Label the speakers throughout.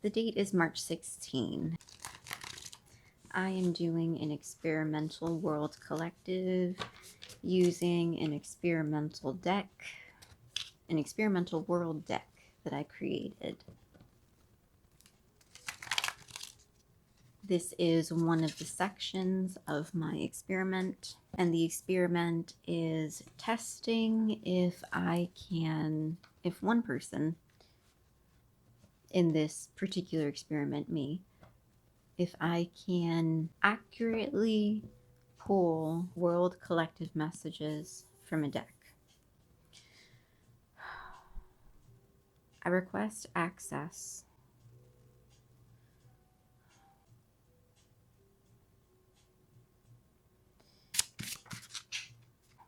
Speaker 1: The date is March 16. I am doing an experimental world collective using an experimental deck, an experimental world deck that I created. This is one of the sections of my experiment, and the experiment is testing if one person in this particular experiment, me, if I can accurately pull world collective messages from a deck. I request access.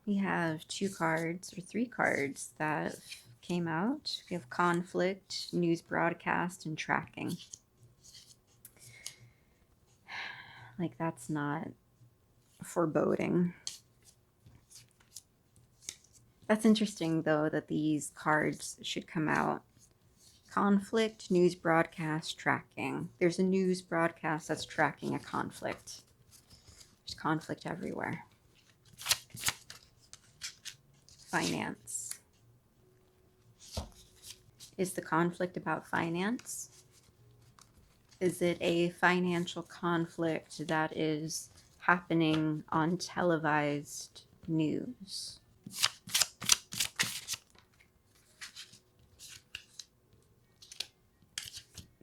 Speaker 1: We have 2 cards or 3 cards that came out. We have conflict, news broadcast, and tracking. Like, that's not foreboding. That's interesting, though, that these cards should come out. Conflict, news broadcast, tracking. There's a news broadcast that's tracking a conflict. There's conflict everywhere. Finance. Is the conflict about finance? Is it a financial conflict that is happening on televised news?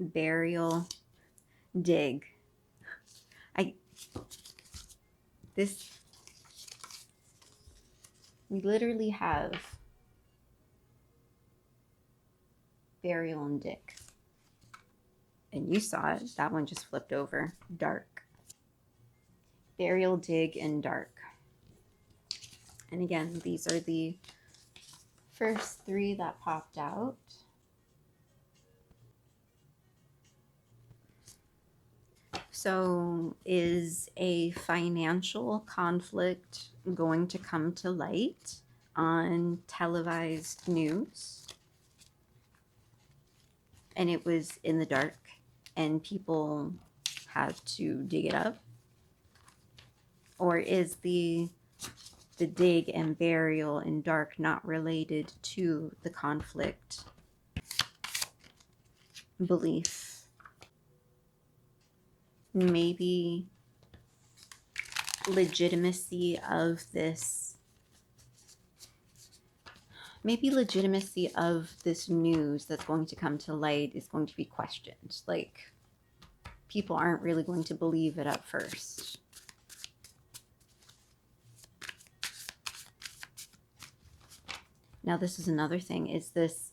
Speaker 1: Burial, dig. We literally have burial and dig. And you saw it. That one just flipped over. Dark. Burial, dig, and dark. And again, these are the first 3 that popped out. So, is a financial conflict going to come to light on televised news? And it was in the dark, and people had to dig it up? Or is the dig and burial and dark not related to the conflict belief? Maybe legitimacy of this news that's going to come to light is going to be questioned. Like, people aren't really going to believe it at first. Now, this is another thing. Is this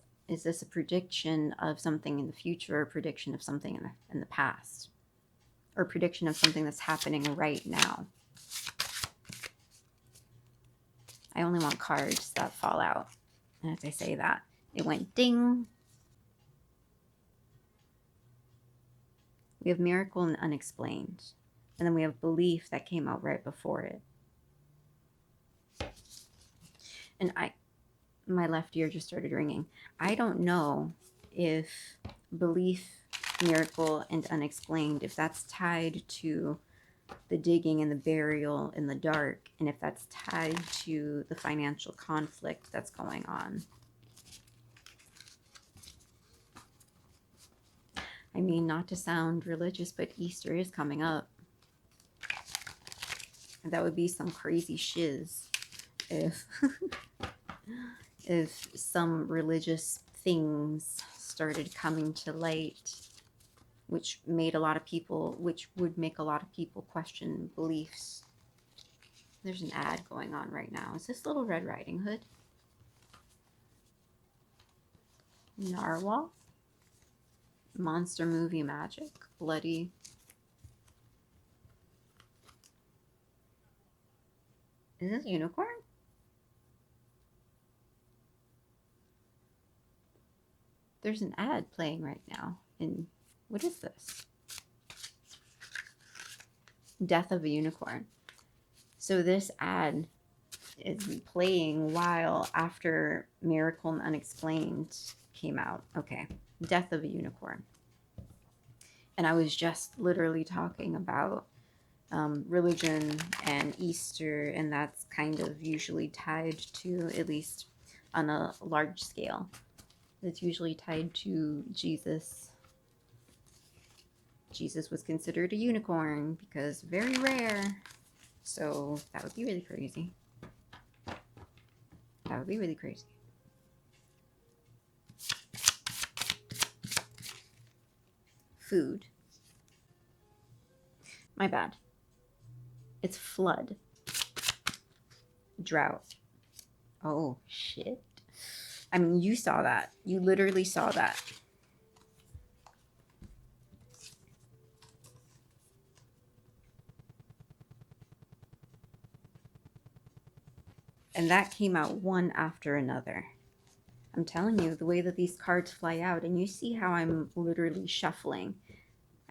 Speaker 1: a prediction of something in the future, or a prediction of something in the past? Or prediction of something that's happening right now? I only want cards that fall out. And as I say that, it went ding. We have miracle and unexplained. And then we have belief that came out right before it. And my left ear just started ringing. I don't know if belief, miracle, and unexplained, if that's tied to the digging and the burial in the dark, and if that's tied to the financial conflict that's going on. I mean, not to sound religious, but Easter is coming up. And that would be some crazy shiz if if some religious things started coming to light, which would make a lot of people question beliefs. There's an ad going on right now. Is this Little Red Riding Hood? Narwhal? Monster movie magic? Bloody. Is this unicorn? There's an ad playing right now. And what is this? Death of a unicorn. So this ad is playing while after Miracle and Unexplained came out. Okay. Death of a unicorn. And I was just literally talking about religion and Easter, and that's kind of usually tied to, at least on a large scale, it's usually tied to Jesus. Jesus was considered a unicorn because very rare. So that would be really crazy. That would be really crazy. Food. My bad. It's flood. Drought. Oh, shit. I mean, you saw that. You literally saw that. And that came out one after another. I'm telling you, the way that these cards fly out, and you see how I'm literally shuffling.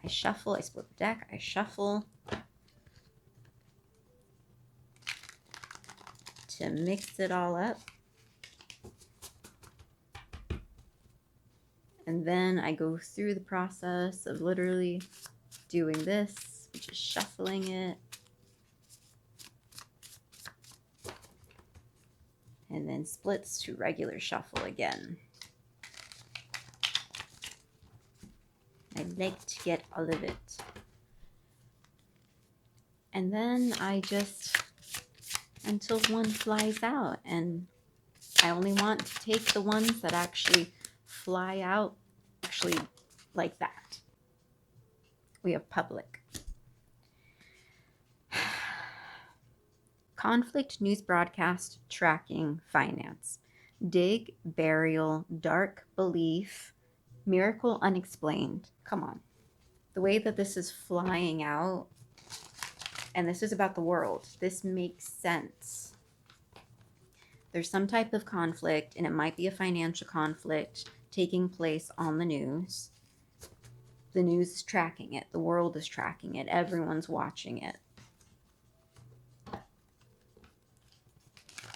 Speaker 1: I shuffle, I split the deck, I shuffle to mix it all up. And then I go through the process of literally doing this, which is shuffling it. And then splits to regular shuffle again. I like to get all of it. And then I just, until one flies out. And I only want to take the ones that actually fly out, actually like that. We have public. Conflict, news broadcast, tracking, finance. Dig, burial, dark, belief, miracle, unexplained. Come on. The way that this is flying out, and this is about the world, this makes sense. There's some type of conflict, and it might be a financial conflict taking place on the news. The news is tracking it. The world is tracking it. Everyone's watching it.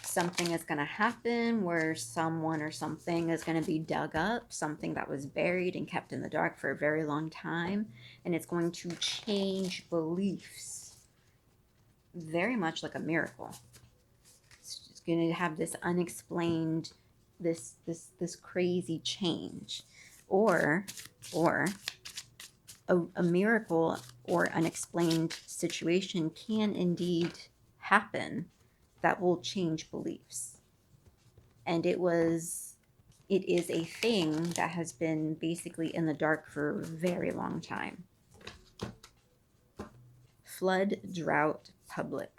Speaker 1: Something is going to happen where someone or something is going to be dug up, something that was buried and kept in the dark for a very long time, and it's going to change beliefs. Very much like a miracle. It's going to have this unexplained, this crazy change. Or a miracle or unexplained situation can indeed happen that will change beliefs. And it is a thing that has been basically in the dark for a very long time. Flood, drought, public.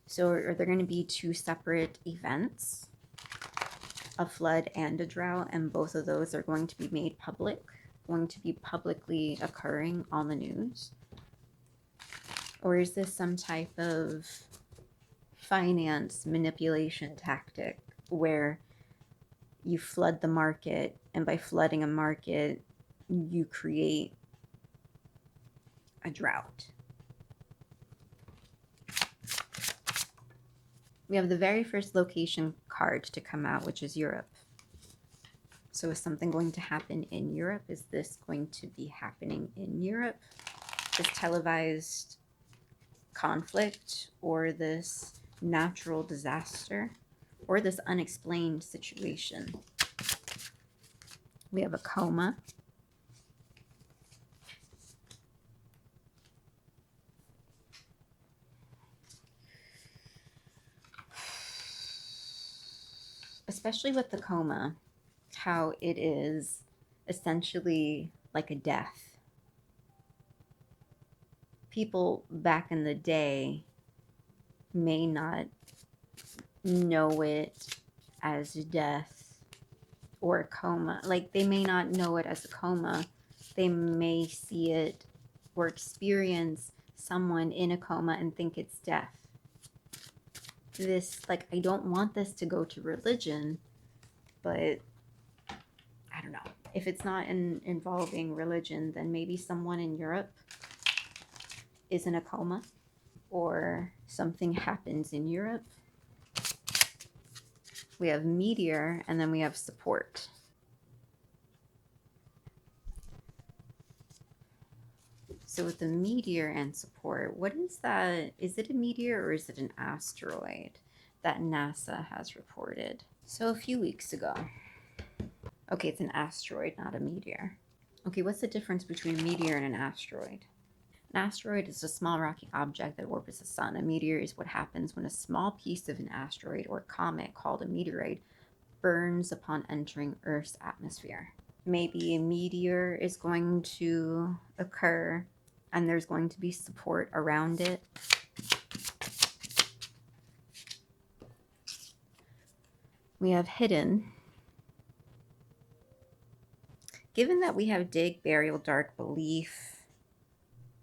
Speaker 1: So are there going to be two separate events? A flood and a drought, and both of those are going to be made public, going to be publicly occurring on the news? Or is this some type of finance manipulation tactic where you flood the market, and by flooding a market, you create a drought? We have the very first location card to come out, which is Europe. So is something going to happen in Europe? Is this going to be happening in Europe? This televised conflict, or this natural disaster, or this unexplained situation? We have a coma. Especially with the coma, how it is essentially like a death. People back in the day may not know it as death or a coma. Like, they may not know it as a coma. They may see it or experience someone in a coma and think it's death. This, like, I don't want this to go to religion, but I don't know. If it's not involving religion, then maybe someone in Europe is in a coma, or something happens in Europe. We have meteor, and then we have support. So with the meteor and support, what is that? Is it a meteor or is it an asteroid that NASA has reported? So a few weeks ago. Okay, it's an asteroid, not a meteor. Okay, what's the difference between a meteor and an asteroid? An asteroid is a small rocky object that orbits the sun. A meteor is what happens when a small piece of an asteroid or comet called a meteoroid burns upon entering Earth's atmosphere. Maybe a meteor is going to occur and there's going to be support around it. We have hidden. Given that we have dig, burial, dark, belief,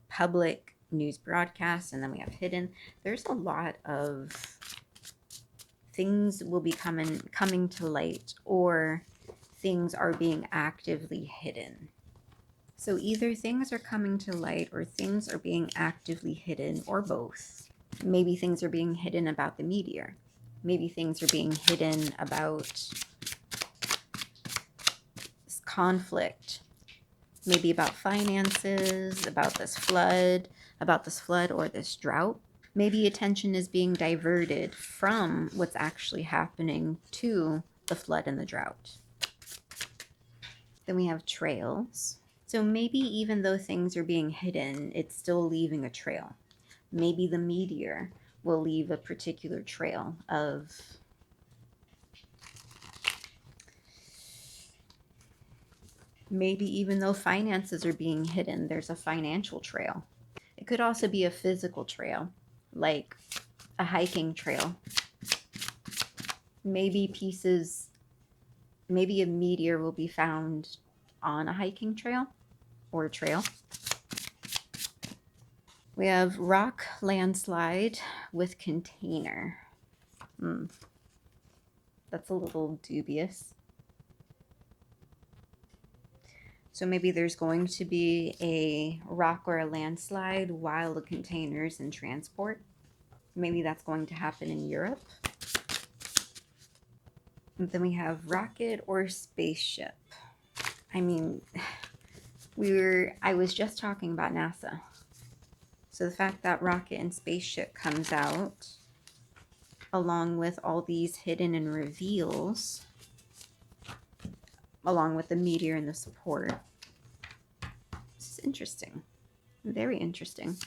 Speaker 1: public, news broadcast, and then we have hidden, there's a lot of things will be coming to light, or things are being actively hidden. So either things are coming to light or things are being actively hidden, or both. Maybe things are being hidden about the meteor. Maybe things are being hidden about this conflict. Maybe about finances, about this flood or this drought. Maybe attention is being diverted from what's actually happening to the flood and the drought. Then we have trails. So maybe even though things are being hidden, it's still leaving a trail. Maybe the meteor will leave a particular trail of maybe even though finances are being hidden, there's a financial trail. It could also be a physical trail, like a hiking trail. Maybe a meteor will be found on a hiking trail or a trail. We have rock landslide with container. That's a little dubious. So maybe there's going to be a rock or a landslide while the container's in transport. Maybe that's going to happen in Europe. And then we have rocket or spaceship. I mean, I was just talking about NASA. So the fact that rocket and spaceship comes out along with all these hidden and reveals, along with the meteor and the support. This is interesting. Very interesting.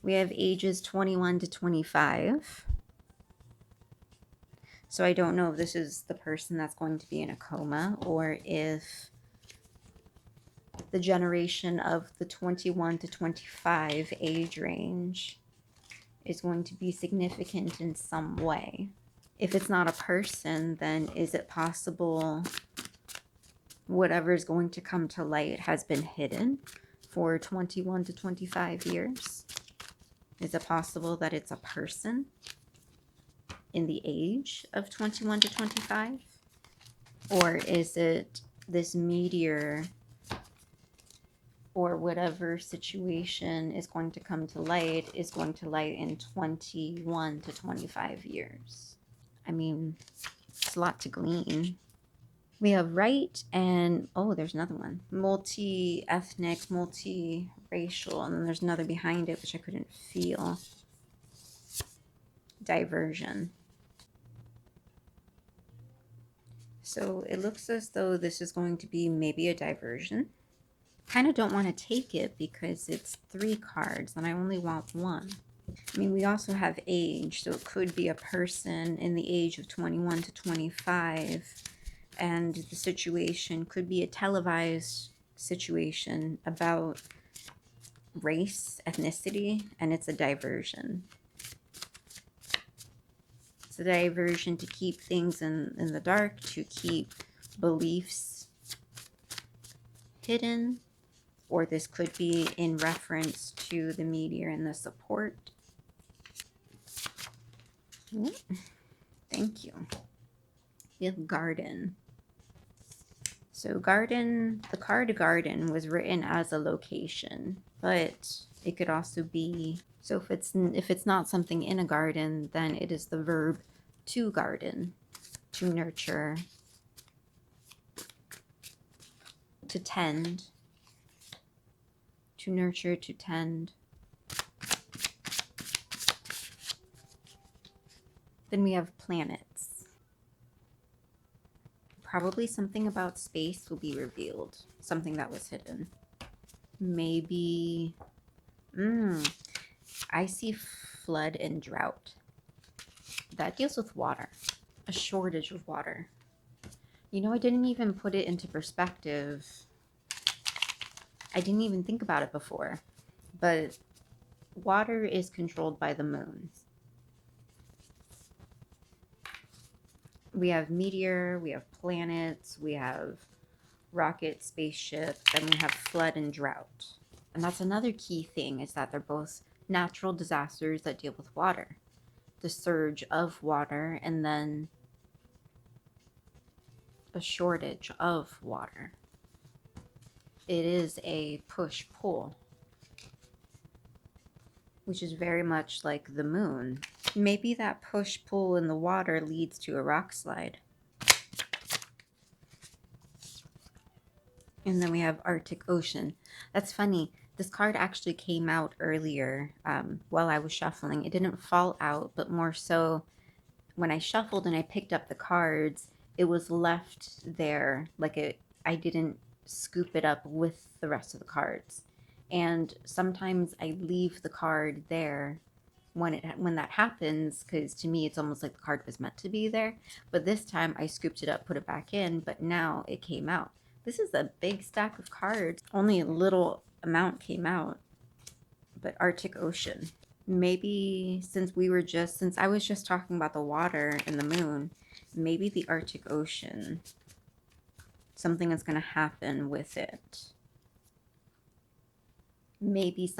Speaker 1: We have ages 21 to 25. So I don't know if this is the person that's going to be in a coma or if the generation of the 21 to 25 age range is going to be significant in some way. If it's not a person, then is it possible whatever is going to come to light has been hidden for 21 to 25 years? Is it possible that it's a person in the age of 21 to 25? Or is it this meteor or whatever situation is going to come to light is going to light in 21 to 25 years? I mean, it's a lot to glean. We have right and, oh, there's another one. Multi-ethnic, multi-racial, and then there's another behind it, which I couldn't feel. Diversion. So it looks as though this is going to be maybe a diversion. Kind of don't want to take it because it's 3 cards and I only want 1. I mean, we also have age, so it could be a person in the age of 21 to 25, and the situation could be a televised situation about race, ethnicity, and it's a diversion. It's a diversion to keep things in the dark, to keep beliefs hidden, or this could be in reference to the meteor and the support. Thank you. We have garden. So garden, the card garden was written as a location, but it could also be, so if it's not something in a garden, then it is the verb to garden, to nurture. to tend, to nurture, to tend. Then we have planets. Probably something about space will be revealed. Something that was hidden. Maybe, I see flood and drought. That deals with water. A shortage of water. You know, I didn't even put it into perspective. I didn't even think about it before. But water is controlled by the moon. We have meteor, we have planets, we have rocket, spaceship, then we have flood and drought. And that's another key thing, is that they're both natural disasters that deal with water. The surge of water, and then a shortage of water. It is a push-pull, which is very much like the moon. Maybe that push-pull in the water leads to a rock slide. And then we have Arctic Ocean. That's funny. This card actually came out earlier while I was shuffling. It didn't fall out, but more so when I shuffled and I picked up the cards, it was left there. Like I didn't scoop it up with the rest of the cards. And sometimes I leave the card there when that happens, because to me it's almost like the card was meant to be there. But this time I scooped it up, put it back in, but now it came out. This is a big stack of cards. Only a little amount came out. But Arctic Ocean. Maybe since I was just talking about the water and the moon, maybe the Arctic Ocean, something is going to happen with it. Maybe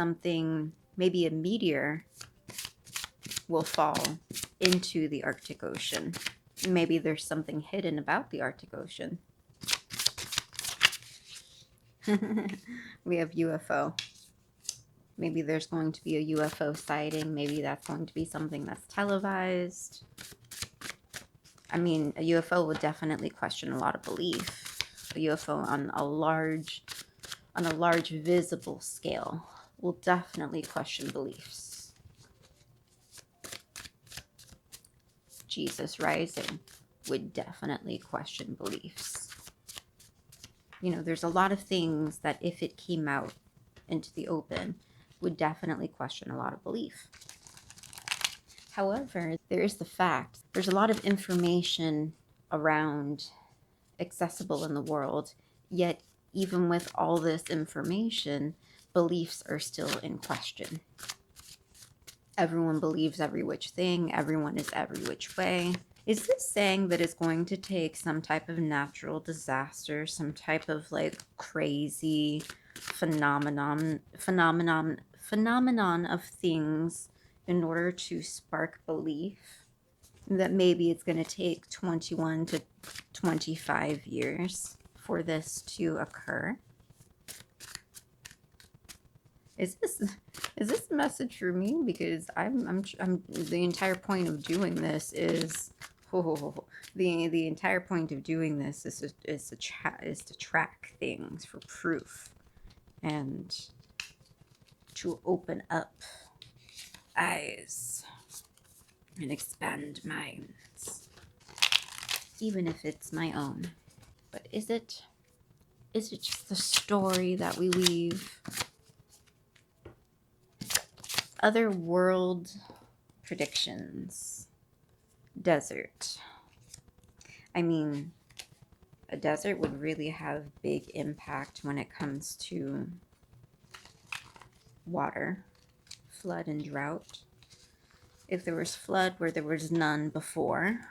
Speaker 1: a meteor will fall into the Arctic Ocean. Maybe there's something hidden about the Arctic Ocean. We have UFO. Maybe there's going to be a UFO sighting. Maybe that's going to be something that's televised. I mean, a UFO would definitely question a lot of belief. A UFO on a large visible scale will definitely question beliefs. Jesus rising would definitely question beliefs. You know, there's a lot of things that if it came out into the open, would definitely question a lot of belief. However, there is the fact, there's a lot of information around accessible in the world, yet even with all this information, beliefs are still in question. Everyone believes every which thing, everyone is every which way. Is this saying that it's going to take some type of natural disaster, some type of like crazy phenomenon of things in order to spark belief? That maybe it's going to take 21 to 25 years for this to occur? Is this a message for me? Because I'm the entire point of doing this is the entire point of doing this is to track things for proof and to open up eyes and expand minds, even if it's my own. But is it just the story that we weave? Other world predictions. Desert. I mean, a desert would really have big impact when it comes to water, flood and drought. If there was flood where there was none before,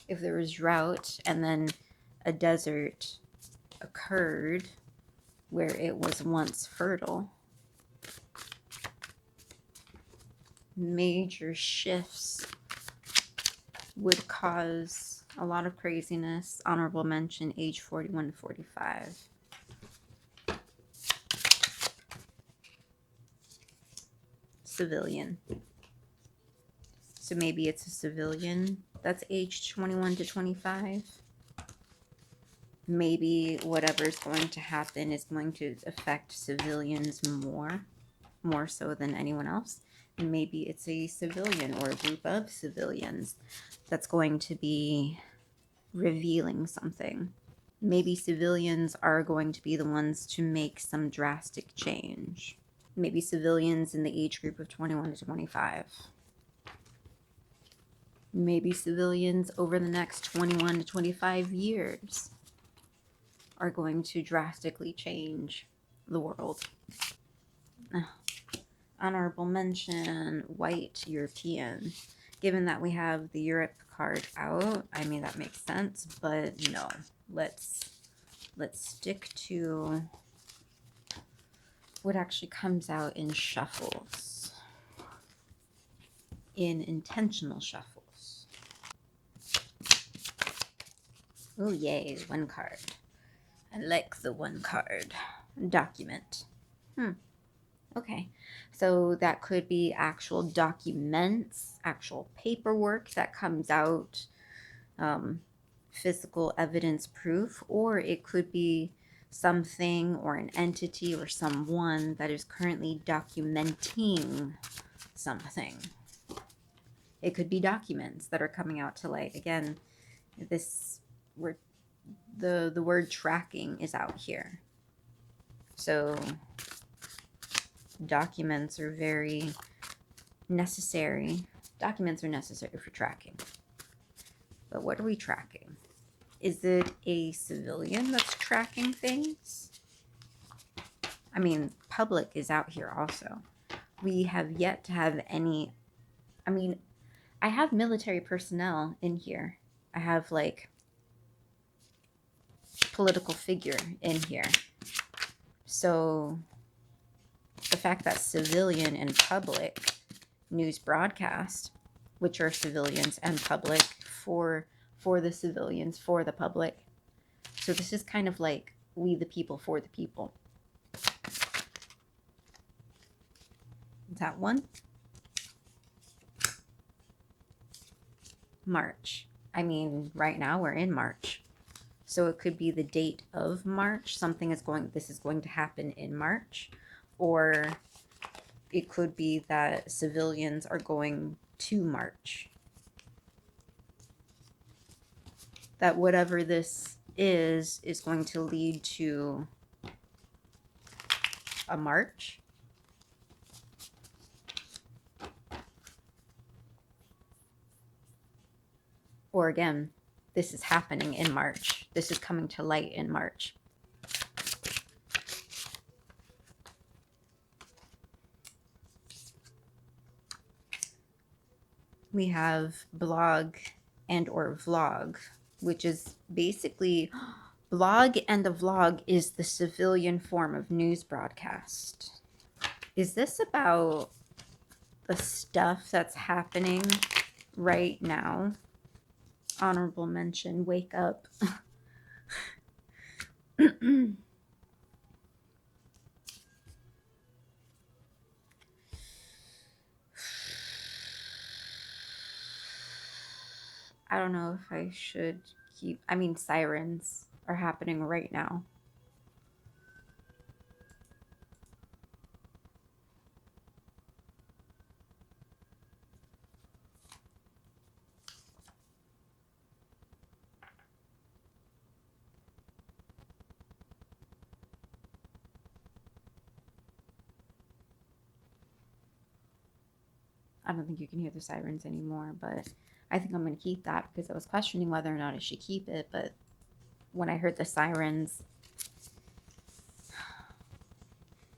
Speaker 1: if there was drought and then a desert occurred where it was once fertile, major shifts would cause a lot of craziness. Honorable mention, age 41 to 45. Civilian. So maybe it's a civilian that's aged 21 to 25. maybe whatever's going to happen is going to affect civilians more so than anyone else. And maybe it's a civilian or a group of civilians that's going to be revealing something. Maybe civilians are going to be the ones to make some drastic change. Maybe civilians in the age group of 21 to 25. Maybe civilians over the next 21 to 25 years are going to drastically change the world. Honorable mention, white European. Given that we have the Europe card out, I mean, that makes sense, but no. Let's stick to what actually comes out in shuffles. In intentional shuffles. Oh, yay, one card. I like the one card. Document. Okay, so that could be actual documents, actual paperwork that comes out, physical evidence proof, or it could be something or an entity or someone that is currently documenting something. It could be documents that are coming out to light. Again, the word tracking is out here. So documents are very necessary. Documents are necessary for tracking. But what are we tracking? Is it a civilian that's tracking things? I mean, public is out here also. We have yet to have any... I mean, I have military personnel in here. I have, like, political figure in here. So the fact that civilian and public news broadcast, which are civilians and public, for the civilians, for the public. So this is kind of like we the people for the people. Is that one? March. I mean, right now we're in March. So it could be the date of March. This is going to happen in March. Or it could be that civilians are going to march. That whatever this is going to lead to a march. Or again, this is happening in March. This is coming to light in March. We have blog and or vlog, which is basically... Blog and a vlog is the civilian form of news broadcast. Is this about the stuff that's happening right now? Honorable mention, wake up. I don't know if I should keep... I mean, sirens are happening right now. I don't think you can hear the sirens anymore, but I think I'm going to keep that because I was questioning whether or not I should keep it, but when I heard the sirens...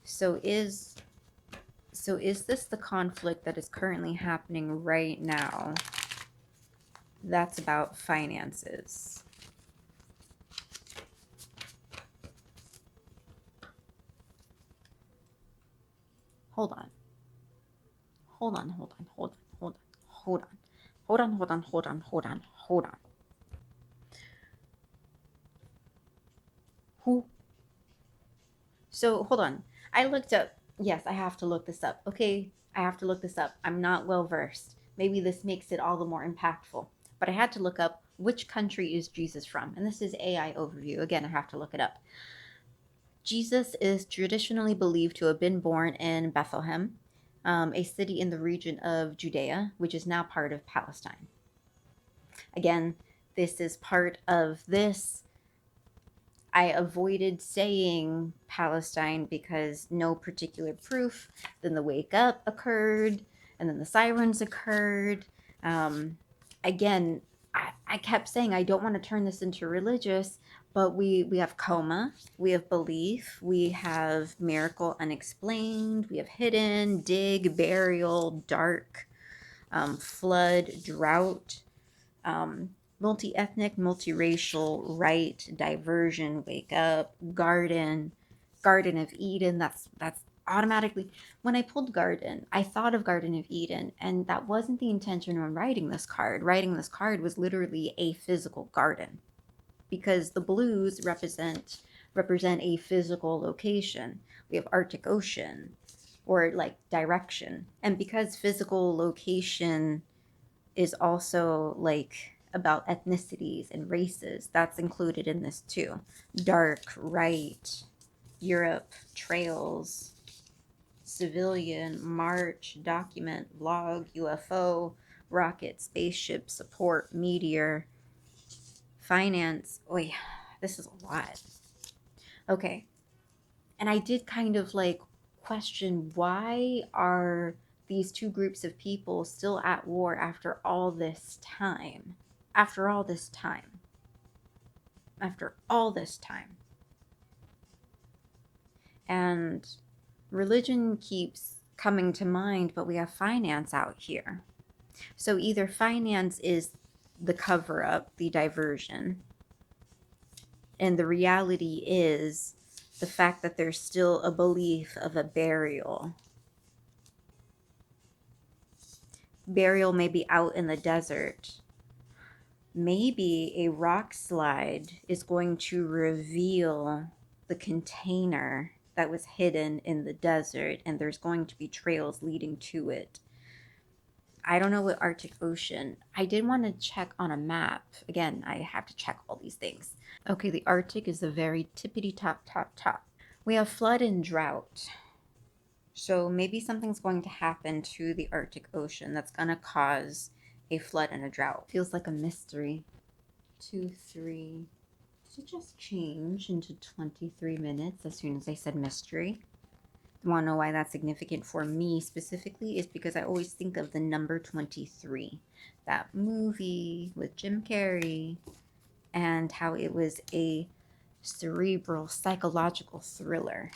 Speaker 1: So is this the conflict that is currently happening right now? That's about finances. Hold on. Who? So, hold on. I looked up. Yes, I have to look this up. Okay, I have to look this up. I'm not well versed. Maybe this makes it all the more impactful. But I had to look up Which country is Jesus from? And this is AI overview. Again, I have to look it up. Jesus is traditionally believed to have been born in Bethlehem, a city in the region of Judea, which is now part of Palestine. Again, this is part of this. I avoided saying Palestine because no particular proof. Then the wake up occurred, and then the sirens occurred. Again, I kept saying I don't want to turn this into religious, but we have coma, we have belief, we have miracle unexplained, we have hidden, dig, burial, dark, flood, drought, multi-ethnic, multiracial, right, diversion, wake up, garden of Eden. That's automatically, when I pulled garden, I thought of Garden of Eden, and that wasn't the intention when writing this card. Writing this card was literally a physical garden, because the blues represent a physical location. We have Arctic Ocean, or like direction, and because physical location is also like about ethnicities and races, that's included in this too. Dark, right, Europe, trails, civilian, march, document, vlog, UFO, rocket, spaceship, support, meteor, finance. Oy, this is a lot. Okay. And I did kind of like question, why are these two groups of people still at war after all this time? After all this time. After all this time. And religion keeps coming to mind, but we have finance out here. So either finance is the cover up, the diversion, and the reality is the fact that there's still a belief of a burial. Burial may be out in the desert. Maybe a rock slide is going to reveal the container that was hidden in the desert, and there's going to be trails leading to it. I don't know what Arctic Ocean. I did want to check on a map. Again, I have to check all these things. Okay, the Arctic is the very tippity top. We have flood and drought. So maybe something's going to happen to the Arctic Ocean that's going to cause a flood and a drought. Feels like a mystery. 2, 3. Did it just change into 23 minutes as soon as I said mystery? Want to know why that's significant for me specifically is because I always think of the number 23, that movie with Jim Carrey, and how it was a cerebral psychological thriller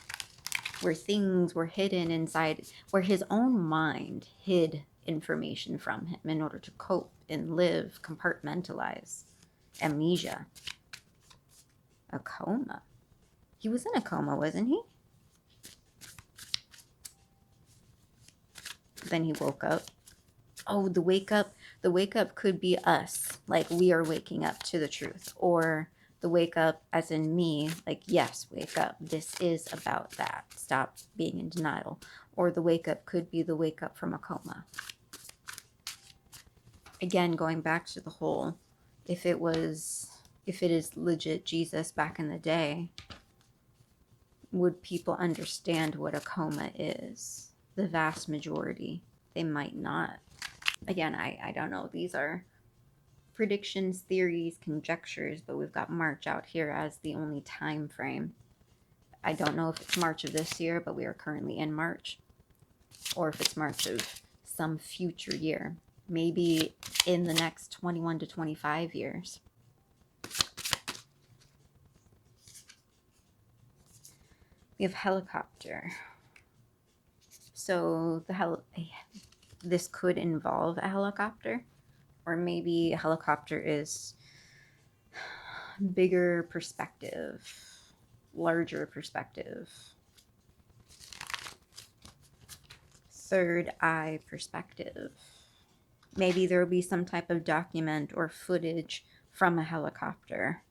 Speaker 1: where things were hidden inside, where his own mind hid information from him in order to cope and live, compartmentalize. Amnesia. A coma. He was in a coma, wasn't he? Then he woke up. Oh, the wake up could be us, like we are waking up to the truth, or the wake up as in me, like, yes, wake up, this is about that, stop being in denial. Or the wake up could be the wake up from a coma. Again, going back to the whole, if it is legit Jesus back in the day, would people understand what a coma is? The vast majority, they might not. Again, I don't know. These are predictions, theories, conjectures, but we've got March out here as the only time frame. I don't know if it's March of this year, but we are currently in March, or if it's March of some future year, maybe in the next 21 to 25 years. We have helicopter. So this could involve a helicopter, or maybe a helicopter is bigger perspective, larger perspective, third eye perspective. Maybe there will be some type of document or footage from a helicopter